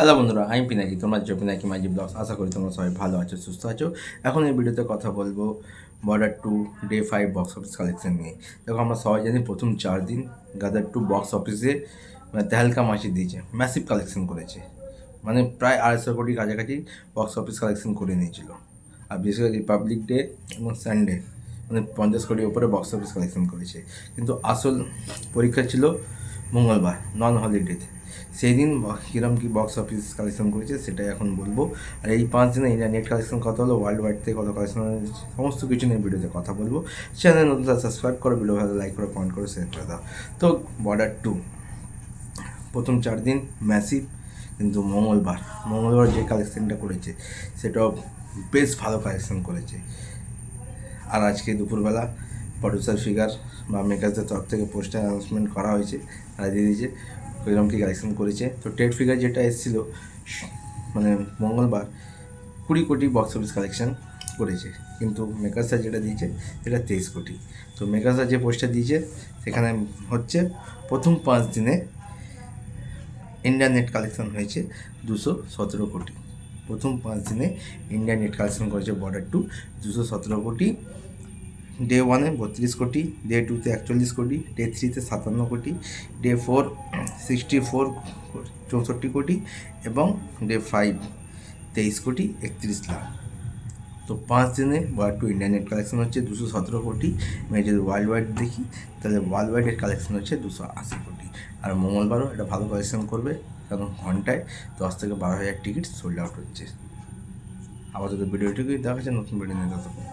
Hello বন্ধুরা, আমি পিনাকি। তোমরা যে পিনাকি মাইজি ব্লগস, আশা করি তোমরা সবাই ভালো আছো, সুস্থ আছো। এখন এই ভিডিওতে কথা বলবো border 2 day 5 box office collection নিয়ে। দেখো, আমরা সবাই জানি প্রথম 4 দিন গাদার 2 বক্স অফিসে তেহালকা মাসি দিয়েছে, ম্যাসিভ কালেকশন করেছে। মানে প্রায় 250 কোটি কাছাকাছি বক্স অফিস কালেকশন করে নিয়েছিল। আর বিশেষ করে রিপাবলিক ডে এবং সানডে মানে 50 কোটির ওপরে বক্স অফিস কালেকশন করেছে। কিন্তু আসল পরীক্ষা ছিল মঙ্গলবার, নন হলিডেতে। সেই দিন কীরকম কী বক্স অফিস কালেকশন করেছে সেটাই এখন বলবো। আর এই 5 দিনে ইন্ডিয়া নেট কালেকশন কত হলো, ওয়ার্ল্ড ওয়াইড থেকে কত কালেকশন হয়েছে, সমস্ত কিছু নিয়ে ভিডিওতে কথা বলবো। চ্যানেল নতুন সাবস্ক্রাইব করো, ভিডিও ভালো লাইক করো, কমেন্ট করো, শেয়ার করে দাও। তো বর্ডার 2 প্রথম 4 দিন ম্যাসিভ, কিন্তু মঙ্গলবার যে কালেকশনটা করেছে সেটাও বেশ ভালো কালেকশন করেছে। আর আজকে দুপুরবেলা প্রডিউসার ফিগার বা মেকার্সদের তরফ থেকে পোস্টার অ্যানাউন্সমেন্ট করা হয়েছে, তারা দিয়ে দিয়েছে কীরকম কী কালেকশন করেছে। তো টেট ফিগার যেটা এসেছিলো মানে মঙ্গলবার 20 কোটি বক্স অফিস কালেকশন করেছে, কিন্তু মেকার্সরা যেটা দিয়েছে সেটা 23 কোটি। তো মেকার্সরা যে পোস্টার দিয়েছে সেখানে হচ্ছে প্রথম 5 দিনে ইন্ডিয়ান নেট কালেকশন হয়েছে 217 কোটি। প্রথম 5 দিনে ইন্ডিয়ান নেট কালেকশন করেছে বর্ডার 2 217 কোটি। ডে 1-এ 32 কোটি, ডে 2-তে 41 কোটি, ডে 3-তে 57 কোটি, ডে 4 64 এবং ডে 5 23 কোটি 31 লাখ। তো 5 দিনে বর্ডার 2 ইন্ডিয়ান নেট কালেকশন হচ্ছে 217 কোটি। আমি যদি ওয়ার্ল্ড ওয়াইড দেখি তাহলে ওয়ার্ল্ড ওয়াইডের কালেকশন হচ্ছে 280 কোটি। আর মঙ্গলবারও এটা ভালো কালেকশন করবে, কারণ ঘন্টায় 10 থেকে 12 হাজার টিকিট সোল্ড আউট হচ্ছে। আপাতত ভিডিওটিকে দেখা যাচ্ছে, নতুন ভিডিও নিয়ে ততক্ষণ।